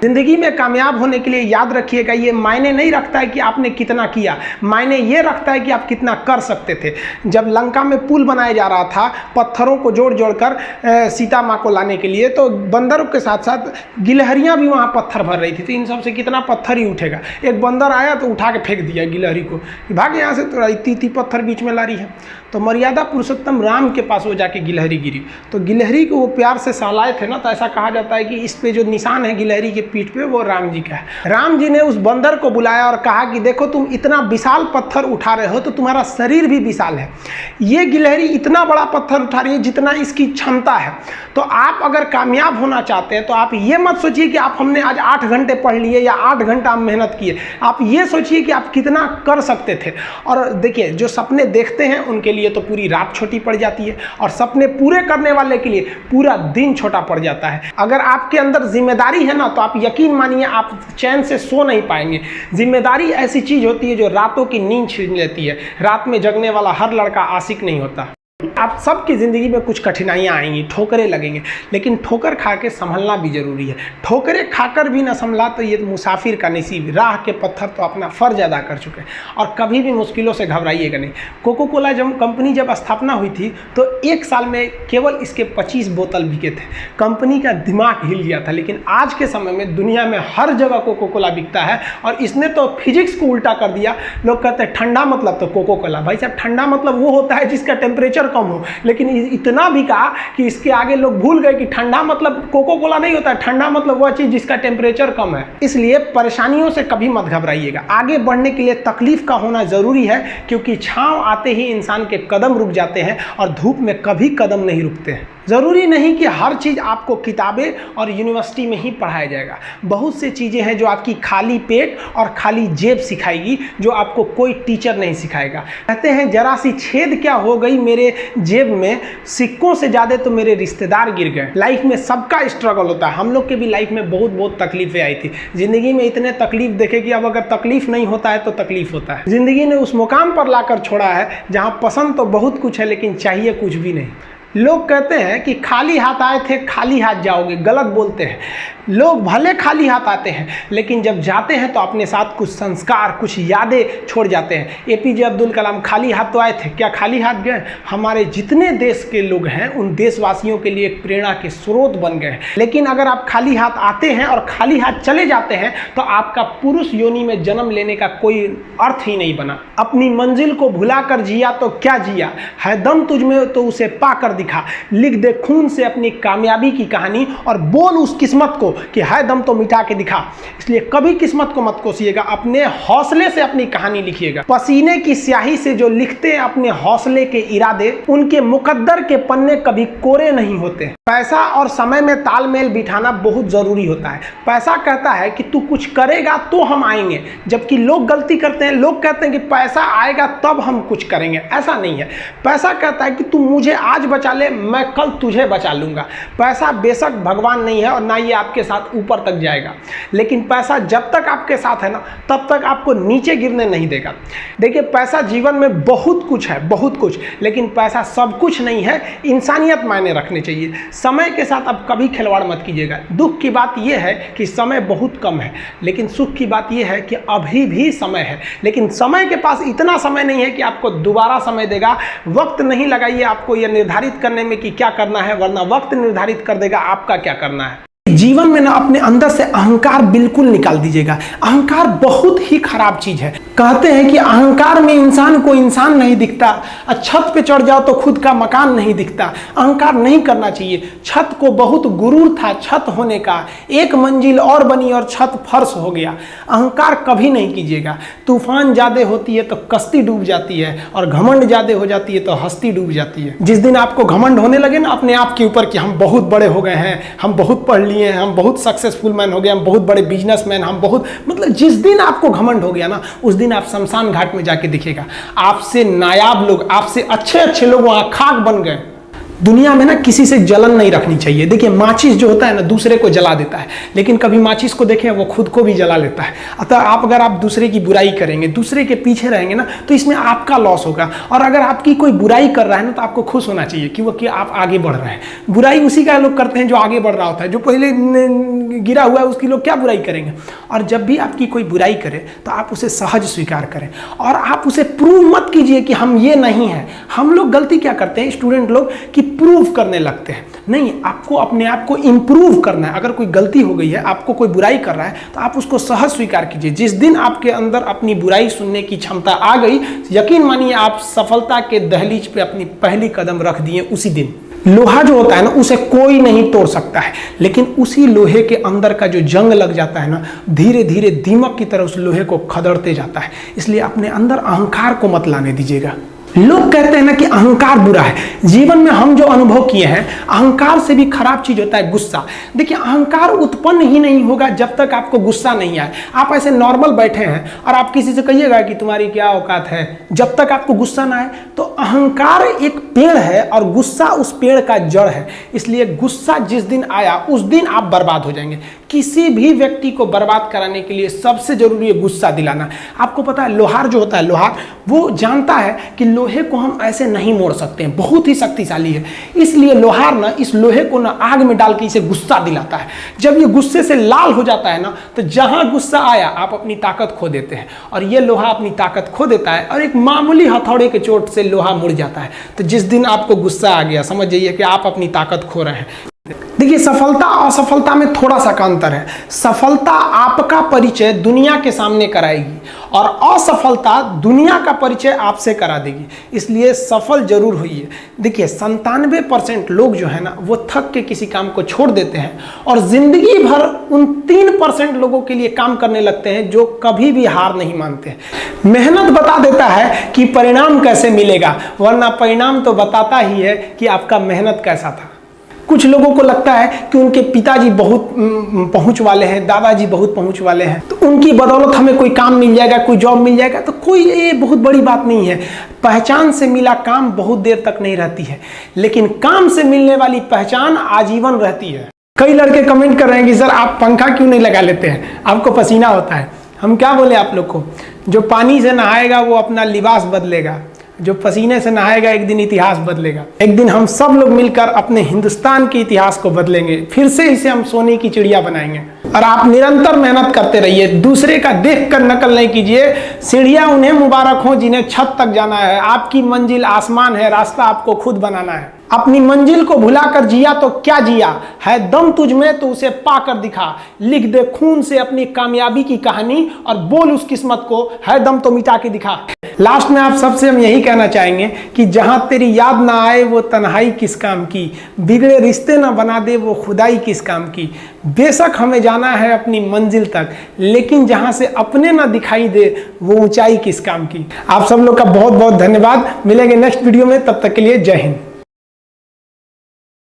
जिंदगी में कामयाब होने के लिए याद रखिएगा, ये मायने नहीं रखता है कि आपने कितना किया, मायने ये रखता है कि आप कितना कर सकते थे। जब लंका में पुल बनाया जा रहा था पत्थरों को जोड़ जोड़ कर सीता माँ को लाने के लिए, तो बंदरों के साथ साथ गिलहरियाँ भी वहाँ पत्थर भर रही थी। तो इन सब से कितना पत्थर ही उठेगा। एक बंदर आया तो उठा के फेंक दिया गिलहरी को, भाग यहाँ से, तो इतनी पत्थर बीच में ला रही है। तो मर्यादा पुरुषोत्तम राम के पास वो जाके गिलहरी गिरी, तो गिलहरी को वो प्यार से सहलाए थे ना, तो ऐसा कहा जाता है कि इस पे जो निशान है गिलहरी के पीठ पे वो राम जी का है। राम जी ने उस बंदर को बुलाया और कहा कि देखो तुम इतना विशाल पत्थर उठा रहे हो तो तुम्हारा शरीर भी विशाल है, ये गिलहरी इतना बड़ा पत्थर उठा रही है जितना इसकी क्षमता है। तो आप अगर कामयाब होना चाहते हैं तो आप ये मत सोचिए कि आप हमने आज 8 घंटे पढ़ लिए या 8 घंटा मेहनत किए, आप ये सोचिए कि आप कितना कर सकते थे। और देखिए जो सपने देखते हैं उनके लिए तो पूरी रात छोटी पड़ जाती है, और सपने पूरे करने वाले के लिए पूरा दिन छोटा पड़ जाता है। अगर आपके अंदर जिम्मेदारी है ना, तो आप यकीन मानिए आप चैन से सो नहीं पाएंगे। जिम्मेदारी ऐसी चीज होती है जो रातों की नींद छीन लेती है। रात में जगने वाला हर लड़का आशिक नहीं होता। आप सबकी ज़िंदगी में कुछ कठिनाइयाँ आएंगी, ठोकरें लगेंगे, लेकिन ठोकर खा के संभलना भी जरूरी है। ठोकरें खाकर भी ना संभला तो ये मुसाफिर का नसीब। राह के पत्थर तो अपना फर्ज अदा कर चुके हैं, और कभी भी मुश्किलों से घबराइएगा नहीं। कोको कोला कंपनी जब स्थापना हुई थी तो 1 साल में केवल इसके 25 बोतल बिके थे। कंपनी का दिमाग हिल गया था। लेकिन आज के समय में दुनिया में हर जगह कोको कोला बिकता है, और इसने तो फिजिक्स को उल्टा कर दिया। लोग कहते हैं ठंडा मतलब तो कोको कोला। भाई साहब, ठंडा मतलब वो होता है जिसका टेम्परेचर कम हो, लेकिन इतना भी कहा कि इसके आगे लोग भूल गए कि ठंडा मतलब कोको कोला नहीं होता है, ठंडा मतलब वह चीज जिसका टेम्परेचर कम है। इसलिए परेशानियों से कभी मत घबराइएगा। आगे बढ़ने के लिए तकलीफ का होना जरूरी है, क्योंकि छांव आते ही इंसान के कदम रुक जाते हैं और धूप में कभी कदम नहीं रुकते हैं। ज़रूरी नहीं कि हर चीज़ आपको किताबें और यूनिवर्सिटी में ही पढ़ाया जाएगा। बहुत सी चीज़ें हैं जो आपकी खाली पेट और खाली जेब सिखाएगी, जो आपको कोई टीचर नहीं सिखाएगा। कहते हैं जरा सी छेद क्या हो गई मेरे जेब में, सिक्कों से ज़्यादा तो मेरे रिश्तेदार गिर गए। लाइफ में सबका स्ट्रगल होता है। हम लोग के भी लाइफ में बहुत तकलीफें आई थी। ज़िंदगी में इतने तकलीफ देखे कि अब अगर तकलीफ नहीं होता है तो तकलीफ होता है। ज़िंदगी ने उस मुकाम पर लाकर छोड़ा है जहाँ पसंद तो बहुत कुछ है लेकिन चाहिए कुछ भी नहीं। लोग कहते हैं कि खाली हाथ आए थे खाली हाथ जाओगे, गलत बोलते हैं। लोग भले खाली हाथ आते हैं, लेकिन जब जाते हैं तो अपने साथ कुछ संस्कार, कुछ यादें छोड़ जाते हैं। एपीजे अब्दुल कलाम खाली हाथ तो आए थे, क्या खाली हाथ गए? हमारे जितने देश के लोग हैं उन देशवासियों के लिए एक प्रेरणा के स्रोत बन गए हैं। लेकिन अगर आप खाली हाथ आते हैं और खाली हाथ चले जाते हैं तो आपका पुरुष योनि में जन्म लेने का कोई अर्थ ही नहीं बना। अपनी मंजिल को भुलाकर जिया तो क्या जिया, है दम तुझ में तो उसे पाकर दिखा। लिख दे खून से अपनी कामयाबी की कहानी और बोल उस किस्मत को कि है दम तो मिटा के दिखा। इसलिए कभी किस्मत को मत कोसिएगा, अपने हौसले से अपनी कहानी लिखिएगा। पसीने की स्याही से जो लिखते हैं अपने हौसले के इरादे, उनके मुकद्दर के पन्ने कभी कोरे नहीं होते। पैसा और समय में तालमेल बिठाना बहुत जरूरी होता है। पैसा कहता है कि तू कुछ करेगा तो हम आएंगे, जबकि लोग गलती करते हैं। लोग कहते हैं कि पैसा आएगा तब हम कुछ करेंगे। ऐसा नहीं है। पैसा कहता है कि तू मुझे आज बचा ले, मैं कल तुझे बचा लूंगा। पैसा बेशक भगवान नहीं है और ना ये आपके साथ ऊपर तक जाएगा, लेकिन पैसा जब तक आपके साथ है ना, तब तक आपको नीचे गिरने नहीं देगा। देखिए, पैसा जीवन में बहुत कुछ है, बहुत कुछ, लेकिन पैसा सब कुछ नहीं है। इंसानियत मायने रखने चाहिए। समय के साथ आप कभी खिलवाड़ मत कीजिएगा। दुख की बात यह है कि समय बहुत कम है, लेकिन सुख की बात यह है कि अभी भी समय है। लेकिन समय के पास इतना समय नहीं है कि आपको दोबारा समय देगा। वक्त नहीं लगाइए आपको यह निर्धारित करने में कि क्या करना है, वरना वक्त निर्धारित कर देगा आपका क्या करना है। जीवन में ना अपने अंदर से अहंकार बिल्कुल निकाल दीजिएगा। अहंकार बहुत ही खराब चीज है। कहते हैं कि अहंकार में इंसान को इंसान नहीं दिखता, छत पे चढ़ जाओ तो खुद का मकान नहीं दिखता। अहंकार नहीं करना चाहिए। छत को बहुत गुरूर था छत होने का, एक मंजिल और बनी और छत फर्श हो गया। अहंकार कभी नहीं कीजिएगा। तूफान ज्यादा होती है तो कश्ती डूब जाती है, और घमंड ज्यादा हो जाती है तो हस्ती डूब जाती है। जिस दिन आपको घमंड होने लगे ना अपने आप के ऊपर कि हम बहुत बड़े हो गए हैं, हम बहुत पढ़ लिए, हम बहुत सक्सेसफुल मैन हो गए, हम बहुत बड़े बिजनेसमैन, हम बहुत, मतलब जिस दिन आपको घमंड हो गया ना, उस दिन आप शमशान घाट में जाके दिखेगा आपसे नायाब लोग, आपसे अच्छे अच्छे लोग वहां खाक बन गए। दुनिया में ना किसी से जलन नहीं रखनी चाहिए। देखिए माचिस जो होता है ना दूसरे को जला देता है, लेकिन कभी माचिस को देखें वो खुद को भी जला लेता है। अतः अगर आप दूसरे की बुराई करेंगे, दूसरे के पीछे रहेंगे ना, तो इसमें आपका लॉस होगा। और अगर आपकी कोई बुराई कर रहा है ना तो आपको खुश होना चाहिए कि आप आगे बढ़ रहे हैं। बुराई उसी का लोग करते हैं जो आगे बढ़ रहा होता है, जो पहले गिरा हुआ है उसकी लोग क्या बुराई करेंगे। और जब भी आपकी कोई बुराई करे तो आप उसे सहज स्वीकार करें और आप उसे प्रूव मत कीजिए कि हम ये नहीं हैं। हम लोग गलती क्या करते हैं स्टूडेंट लोग कि प्रूव करने लगते हैं। नहीं, आपको अपने आप को इंप्रूव करना है। अगर कोई गलती हो गई है, आपको कोई बुराई कर रहा है, तो आप उसको सहज स्वीकार कीजिए। जिस दिन आपके अंदर अपनी बुराई सुनने की क्षमता आ गई, यकीन मानिए आप सफलता के दहलीज पे अपनी पहली कदम रख दिए उसी दिन। लोहा जो होता है ना उसे कोई नहीं तोड़ सकता है, लेकिन उसी लोहे के अंदर का जो जंग लग जाता है ना, धीरे धीरे दीमक की तरह उस लोहे को खदड़ते जाता है। इसलिए अपने अंदर अहंकार को मत लाने दीजिएगा। लोग कहते हैं ना कि अहंकार बुरा है। जीवन में हम जो अनुभव किए हैं, अहंकार से भी खराब चीज होता है गुस्सा। देखिए अहंकार उत्पन्न ही नहीं होगा जब तक आपको गुस्सा नहीं आए। आप ऐसे नॉर्मल बैठे हैं और आप किसी से कहिएगा कि तुम्हारी क्या औकात है, जब तक आपको गुस्सा ना आए। तो अहंकार एक पेड़ है और गुस्सा उस पेड़ का जड़ है। इसलिए गुस्सा जिस दिन आया उस दिन आप बर्बाद हो जाएंगे। किसी भी व्यक्ति को बर्बाद कराने के लिए सबसे जरूरी है गुस्सा दिलाना। आपको पता है लोहार जो होता है, लोहार वो जानता है कि लोहे को हम ऐसे नहीं मोड़ सकते हैं, बहुत ही शक्तिशाली है। इसलिए लोहार ना इस लोहे को ना आग में डाल के इसे गुस्सा दिलाता है। जब ये गुस्से से लाल हो जाता है ना, तो जहां गुस्सा आया आप अपनी ताकत खो देते हैं। और ये लोहा अपनी ताकत खो देता है और एक मामूली हथौड़े के चोट से लोहा मुड़ जाता है। तो जिस दिन आपको गुस्सा आ गया, समझ जाइए कि आप अपनी ताकत खो रहे हैं। देखिए सफलता और असफलता में थोड़ा सा का अंतर है। सफलता आपका परिचय दुनिया के सामने कराएगी और असफलता दुनिया का परिचय आपसे करा देगी। इसलिए सफल जरूर होइए। देखिए 97% लोग जो है ना वो थक के किसी काम को छोड़ देते हैं और जिंदगी भर उन 3% लोगों के लिए काम करने लगते हैं जो कभी भी हार नहीं मानते हैं। मेहनत बता देता है कि परिणाम कैसे मिलेगा, वरना परिणाम तो बताता ही है कि आपका मेहनत कैसा था। कुछ लोगों को लगता है कि उनके पिताजी बहुत पहुंच वाले हैं, दादाजी बहुत पहुंच वाले हैं, तो उनकी बदौलत हमें कोई काम मिल जाएगा, कोई जॉब मिल जाएगा। तो कोई ये बहुत बड़ी बात नहीं है। पहचान से मिला काम बहुत देर तक नहीं रहती है, लेकिन काम से मिलने वाली पहचान आजीवन रहती है। कई लड़के कमेंट कर रहे हैं कि सर आप पंखा क्यों नहीं लगा लेते हैं, आपको पसीना होता है। हम क्या बोले आप लोग को, जो पानी से नहाएगा वो अपना लिबास बदलेगा, जो पसीने से नहाएगा एक दिन इतिहास बदलेगा। एक दिन हम सब लोग मिलकर अपने हिंदुस्तान के इतिहास को बदलेंगे, फिर से इसे हम सोने की चिड़िया बनाएंगे। और आप निरंतर मेहनत करते रहिए, दूसरे का देखकर नकल नहीं कीजिए। सीढ़ियां उन्हें मुबारक हो जिन्हें छत तक जाना है। आपकी मंजिल आसमान है, रास्ता आपको खुद बनाना है। अपनी मंजिल को भुलाकर जिया तो क्या जिया है, दम तुझ में तो उसे पाकर दिखा। लिख दे खून से अपनी कामयाबी की कहानी और बोल उस किस्मत को है दम तो मिटा के दिखा। लास्ट में आप सबसे हम यही कहना चाहेंगे कि जहां तेरी याद ना आए वो तन्हाई किस काम की, बिगड़े रिश्ते ना बना दे वो खुदाई किस काम की। बेशक हमें जाना है अपनी मंजिल तक, लेकिन जहां से अपने ना दिखाई दे वो ऊंचाई किस काम की। आप सब लोग का बहुत बहुत धन्यवाद। मिलेंगे नेक्स्ट वीडियो में, तब तक के लिए जय हिंद।